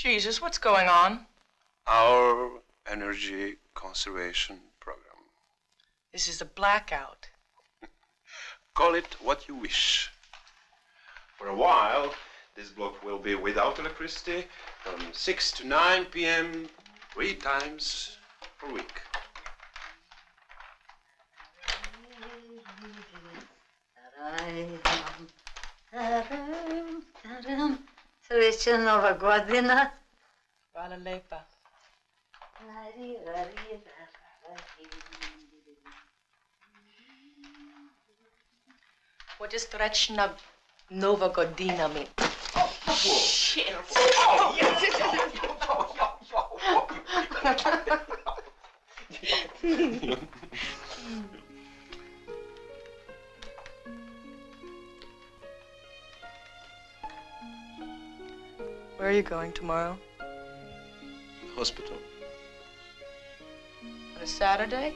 Jesus, what's going on? Our energy conservation program. This is a blackout. Call it what you wish. For a while, this block will be without electricity from 6 to 9 p.m. 3 times per week. Srećna Nova godina. Hvala lepa. What does srećna Nova godina mean? Shit! Where are you going tomorrow? Hospital. On a Saturday?